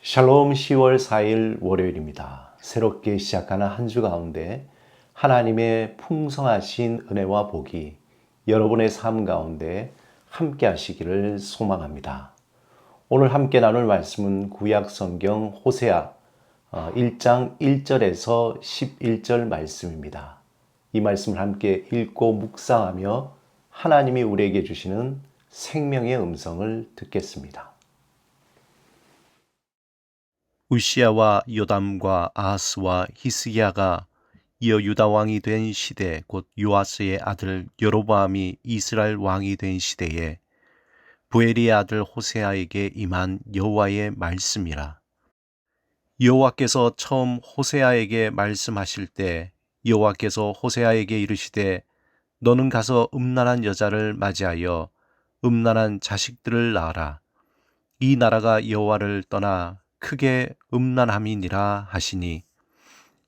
샬롬 10월 4일 월요일입니다. 새롭게 시작하는 한 주 가운데 하나님의 풍성하신 은혜와 복이 여러분의 삶 가운데 함께 하시기를 소망합니다. 오늘 함께 나눌 말씀은 구약 성경 호세아 1장 1절에서 11절 말씀입니다. 이 말씀을 함께 읽고 묵상하며 하나님이 우리에게 주시는 생명의 음성을 듣겠습니다. 우시야와 요담과 아하스와 히스기야가 이어 유다 왕이 된 시대 곧 요아스의 아들 여로보암이 이스라엘 왕이 된 시대에 부엘리의 아들 호세아에게 임한 여호와의 말씀이라. 여호와께서 처음 호세아에게 말씀하실 때 여호와께서 호세아에게 이르시되 너는 가서 음란한 여자를 맞이하여 음란한 자식들을 낳아라. 이 나라가 여호와를 떠나 크게 음란함이니라 하시니,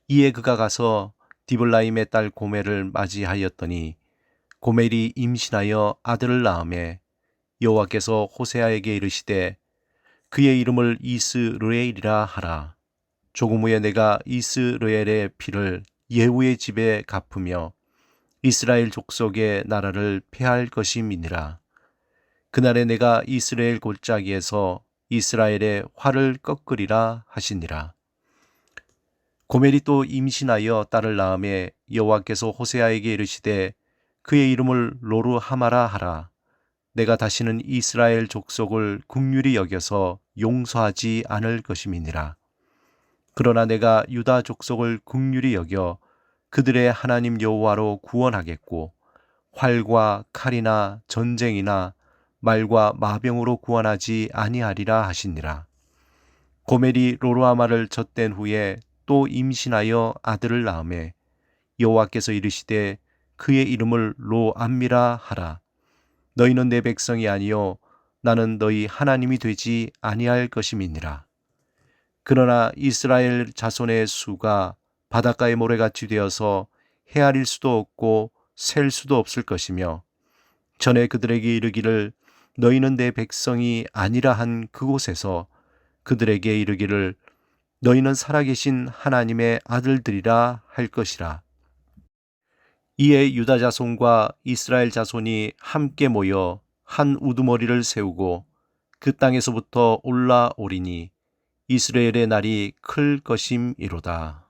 이에 그가 가서 디블라임의 딸 고멜을 맞이하였더니 고멜이 임신하여 아들을 낳음에 여호와께서 호세아에게 이르시되 그의 이름을 이스르엘이라 하라. 조금 후에 내가 이스르엘의 피를 예후의 집에 갚으며 이스라엘 족속의 나라를 폐할 것임이니라. 그날에 내가 이스라엘 골짜기에서 이스라엘의 활을 꺾으리라 하시니라. 고멜이 또 임신하여 딸을 낳음에 여호와께서 호세아에게 이르시되 그의 이름을 로르하마라 하라. 내가 다시는 이스라엘 족속을 긍휼히 여겨서 용서하지 않을 것임이니라. 그러나 내가 유다 족속을 긍휼히 여겨 그들의 하나님 여호와로 구원하겠고 활과 칼이나 전쟁이나 말과 마병으로 구원하지 아니하리라 하시니라. 고멜이 로르하마를 젖댄 후에 또 임신하여 아들을 낳음에 여호와께서 이르시되 그의 이름을 로암미라 하라. 너희는 내 백성이 아니요 나는 너희 하나님이 되지 아니할 것임이니라. 그러나 이스라엘 자손의 수가 바닷가의 모래같이 되어서 헤아릴 수도 없고 셀 수도 없을 것이며, 전에 그들에게 이르기를 너희는 내 백성이 아니라 한 그곳에서 그들에게 이르기를 너희는 살아계신 하나님의 아들들이라 할 것이라. 이에 유다 자손과 이스라엘 자손이 함께 모여 한 우두머리를 세우고 그 땅에서부터 올라오리니 이스라엘의 날이 클 것임이로다.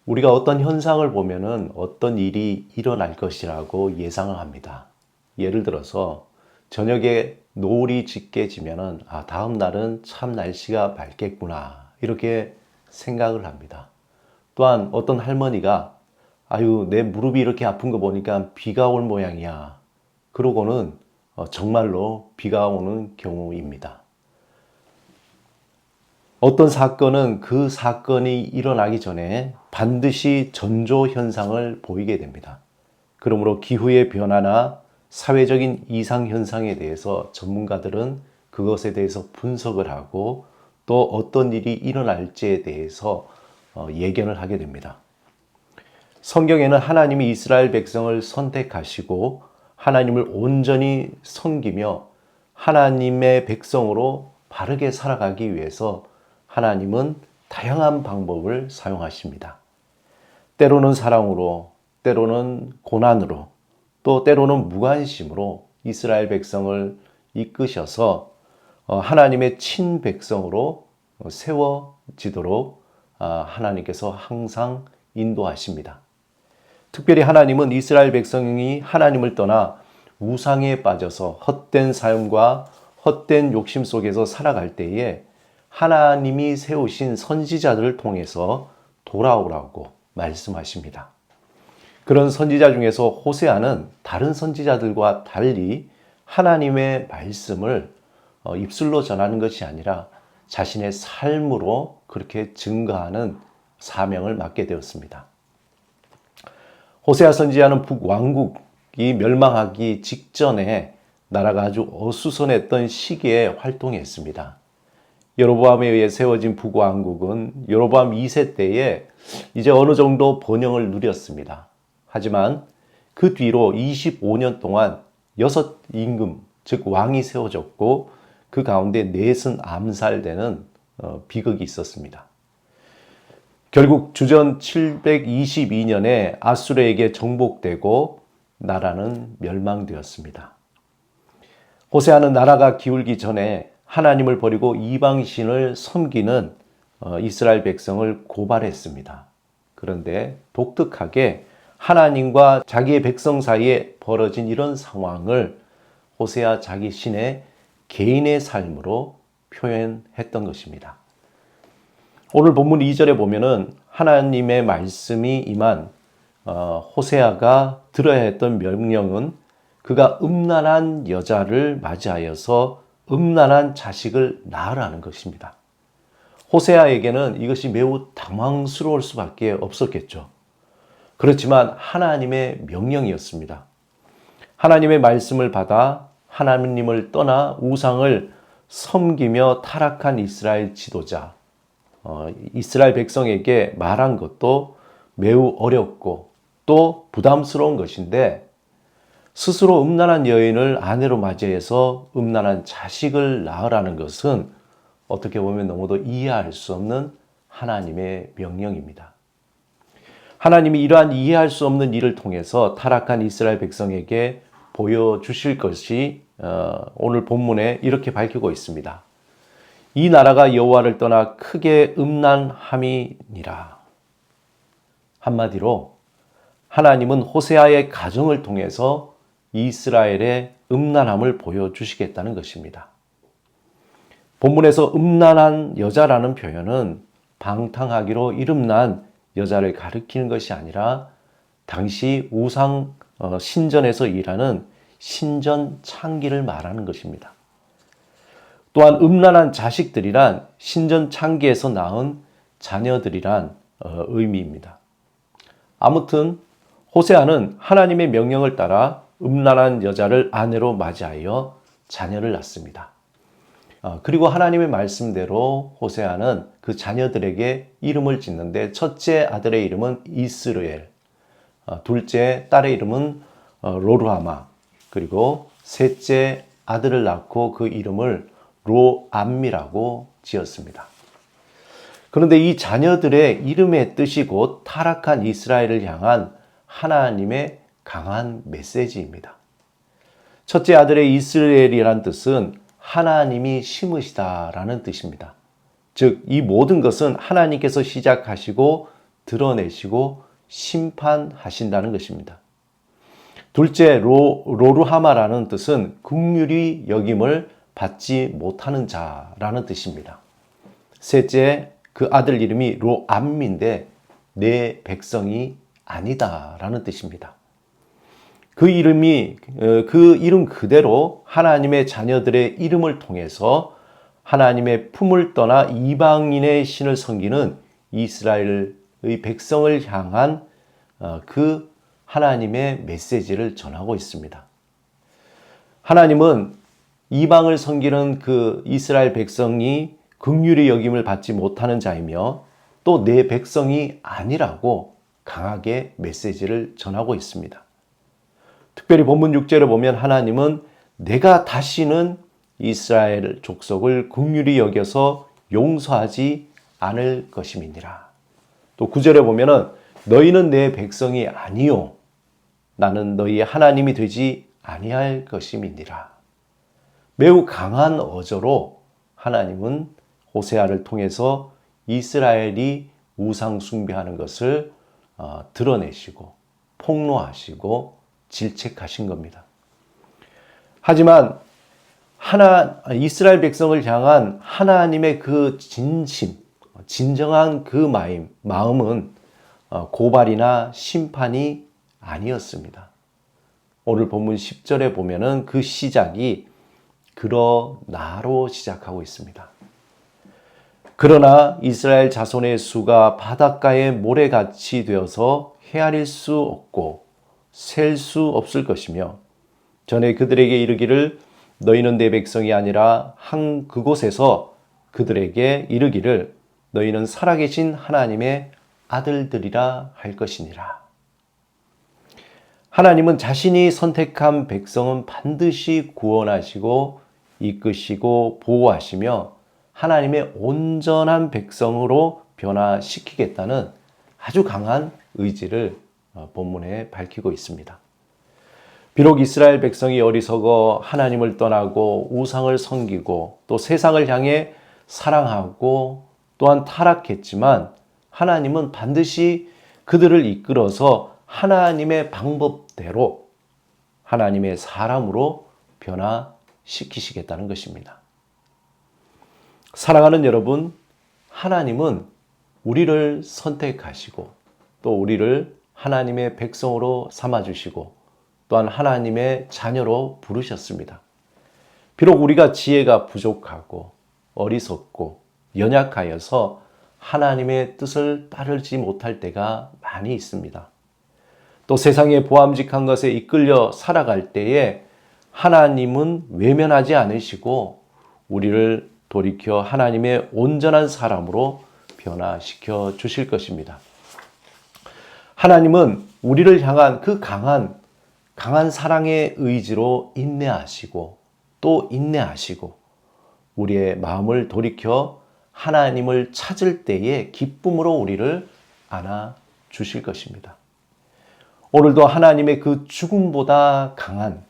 우리가 어떤 현상을 보면은 어떤 일이 일어날 것이라고 예상을 합니다. 예를 들어서 저녁에 노을이 짙게 지면은 다음 날은 참 날씨가 밝겠구나 이렇게 생각을 합니다. 또한 어떤 할머니가 아유 내 무릎이 이렇게 아픈 거 보니까 비가 올 모양이야. 그러고는 정말로 비가 오는 경우입니다. 어떤 사건은 그 사건이 일어나기 전에 반드시 전조 현상을 보이게 됩니다. 그러므로 기후의 변화나 사회적인 이상 현상에 대해서 전문가들은 그것에 대해서 분석을 하고 또 어떤 일이 일어날지에 대해서 예견을 하게 됩니다. 성경에는 하나님이 이스라엘 백성을 선택하시고 하나님을 온전히 섬기며 하나님의 백성으로 바르게 살아가기 위해서 하나님은 다양한 방법을 사용하십니다. 때로는 사랑으로, 때로는 고난으로, 또 때로는 무관심으로 이스라엘 백성을 이끄셔서 하나님의 친백성으로 세워지도록 하나님께서 항상 인도하십니다. 특별히 하나님은 이스라엘 백성이 하나님을 떠나 우상에 빠져서 헛된 삶과 헛된 욕심 속에서 살아갈 때에 하나님이 세우신 선지자들을 통해서 돌아오라고 말씀하십니다. 그런 선지자 중에서 호세아는 다른 선지자들과 달리 하나님의 말씀을 입술로 전하는 것이 아니라 자신의 삶으로 그렇게 증거하는 사명을 맡게 되었습니다. 호세아 선지자는 북왕국이 멸망하기 직전에 나라가 아주 어수선했던 시기에 활동했습니다. 여로보암에 의해 세워진 북왕국은 여로보암 2세 때에 이제 어느 정도 번영을 누렸습니다. 하지만 그 뒤로 25년 동안 6 임금, 즉 왕이 세워졌고 그 가운데 넷은 암살되는 비극이 있었습니다. 결국 주전 722년에 아수르에게 정복되고 나라는 멸망되었습니다. 호세아는 나라가 기울기 전에 하나님을 버리고 이방신을 섬기는 이스라엘 백성을 고발했습니다. 그런데 독특하게 하나님과 자기의 백성 사이에 벌어진 이런 상황을 호세아 자기 신의 개인의 삶으로 표현했던 것입니다. 오늘 본문 2절에 보면은 하나님의 말씀이 임한 호세아가 들어야 했던 명령은 그가 음란한 여자를 맞이하여서 음란한 자식을 낳으라는 것입니다. 호세아에게는 이것이 매우 당황스러울 수밖에 없었겠죠. 그렇지만 하나님의 명령이었습니다. 하나님의 말씀을 받아 하나님을 떠나 우상을 섬기며 타락한 이스라엘 지도자, 이스라엘 백성에게 말한 것도 매우 어렵고 또 부담스러운 것인데 스스로 음란한 여인을 아내로 맞이해서 음란한 자식을 낳으라는 것은 어떻게 보면 너무도 이해할 수 없는 하나님의 명령입니다. 하나님이 이러한 이해할 수 없는 일을 통해서 타락한 이스라엘 백성에게 보여주실 것이 오늘 본문에 이렇게 밝히고 있습니다. 이 나라가 여호와를 떠나 크게 음란함이니라. 한마디로 하나님은 호세아의 가정을 통해서 이스라엘의 음란함을 보여주시겠다는 것입니다. 본문에서 음란한 여자라는 표현은 방탕하기로 이름난 여자를 가리키는 것이 아니라 당시 우상 신전에서 일하는 신전 창기를 말하는 것입니다. 또한 음란한 자식들이란 신전 창기에서 낳은 자녀들이란 의미입니다. 아무튼 호세아는 하나님의 명령을 따라 음란한 여자를 아내로 맞이하여 자녀를 낳습니다. 그리고 하나님의 말씀대로 호세아는 그 자녀들에게 이름을 짓는데 첫째 아들의 이름은 이스르엘, 둘째 딸의 이름은 로르하마, 그리고 셋째 아들을 낳고 그 이름을 로암미라고 지었습니다. 그런데 이 자녀들의 이름의 뜻이 곧 타락한 이스라엘을 향한 하나님의 강한 메시지입니다. 첫째 아들의 이스라엘이란 뜻은 하나님이 심으시다라는 뜻입니다. 즉, 이 모든 것은 하나님께서 시작하시고 드러내시고 심판하신다는 것입니다. 둘째, 로르하마라는 뜻은 긍휼히 여김을 받지 못하는 자라는 뜻입니다. 셋째, 그 아들 이름이 로암미인데 내 백성이 아니다라는 뜻입니다. 그 이름 그대로 하나님의 자녀들의 이름을 통해서 하나님의 품을 떠나 이방인의 신을 섬기는 이스라엘의 백성을 향한 그 하나님의 메시지를 전하고 있습니다. 하나님은 이방을 섬기는 그 이스라엘 백성이 긍휼히 여김을 받지 못하는 자이며 또 내 백성이 아니라고 강하게 메시지를 전하고 있습니다. 특별히 본문 6절에 보면 하나님은 내가 다시는 이스라엘 족속을 긍휼히 여겨서 용서하지 않을 것임이니라. 또 9절에 보면은 너희는 내 백성이 아니요 나는 너희의 하나님이 되지 아니할 것임이니라. 매우 강한 어조로 하나님은 호세아를 통해서 이스라엘이 우상 숭배하는 것을 드러내시고 폭로하시고 질책하신 겁니다. 하지만 이스라엘 백성을 향한 하나님의 그 진정한 그 마음은 고발이나 심판이 아니었습니다. 오늘 본문 10절에 보면은 그 시작이 그러나로 시작하고 있습니다. 그러나 이스라엘 자손의 수가 바닷가의 모래같이 되어서 헤아릴 수 없고 셀 수 없을 것이며 전에 그들에게 이르기를 너희는 내 백성이 아니라 한 그곳에서 그들에게 이르기를 너희는 살아계신 하나님의 아들들이라 할 것이니라. 하나님은 자신이 선택한 백성은 반드시 구원하시고 이끄시고 보호하시며 하나님의 온전한 백성으로 변화시키겠다는 아주 강한 의지를 본문에 밝히고 있습니다. 비록 이스라엘 백성이 어리석어 하나님을 떠나고 우상을 섬기고 또 세상을 향해 사랑하고 또한 타락했지만 하나님은 반드시 그들을 이끌어서 하나님의 방법대로 하나님의 사람으로 변화시키시겠다는 것입니다. 사랑하는 여러분, 하나님은 우리를 선택하시고 또 우리를 하나님의 백성으로 삼아주시고 또한 하나님의 자녀로 부르셨습니다. 비록 우리가 지혜가 부족하고 어리석고 연약하여서 하나님의 뜻을 따르지 못할 때가 많이 있습니다. 또 세상의 보암직한 것에 이끌려 살아갈 때에 하나님은 외면하지 않으시고 우리를 돌이켜 하나님의 온전한 사람으로 변화시켜 주실 것입니다. 하나님은 우리를 향한 그 강한 사랑의 의지로 인내하시고 또 인내하시고 우리의 마음을 돌이켜 하나님을 찾을 때에 기쁨으로 우리를 안아 주실 것입니다. 오늘도 하나님의 그 죽음보다 강한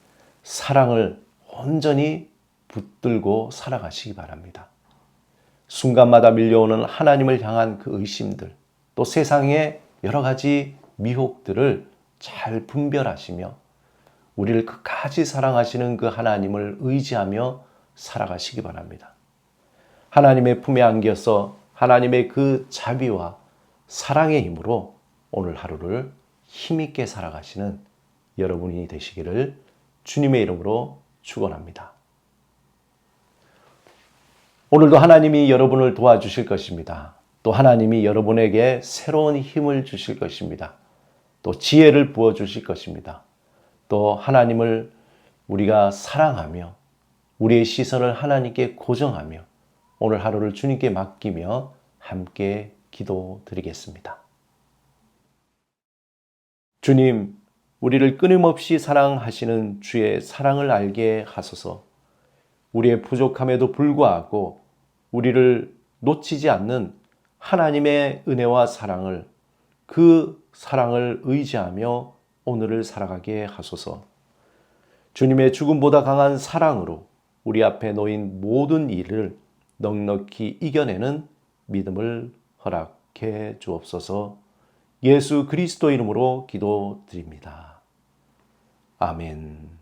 사랑을 온전히 붙들고 살아가시기 바랍니다. 순간마다 밀려오는 하나님을 향한 그 의심들, 또 세상의 여러 가지 미혹들을 잘 분별하시며 우리를 끝까지 사랑하시는 그 하나님을 의지하며 살아가시기 바랍니다. 하나님의 품에 안겨서 하나님의 그 자비와 사랑의 힘으로 오늘 하루를 힘있게 살아가시는 여러분이 되시기를 주님의 이름으로 축원합니다. 오늘도 하나님이 여러분을 도와주실 것입니다. 또 하나님이 여러분에게 새로운 힘을 주실 것입니다. 또 지혜를 부어주실 것입니다. 또 하나님을 우리가 사랑하며 우리의 시선을 하나님께 고정하며 오늘 하루를 주님께 맡기며 함께 기도드리겠습니다. 주님, 우리를 끊임없이 사랑하시는 주의 사랑을 알게 하소서. 우리의 부족함에도 불구하고 우리를 놓치지 않는 하나님의 은혜와 사랑을 그 사랑을 의지하며 오늘을 살아가게 하소서. 주님의 죽음보다 강한 사랑으로 우리 앞에 놓인 모든 일을 넉넉히 이겨내는 믿음을 허락해 주옵소서. 예수 그리스도 이름으로 기도드립니다. 아멘.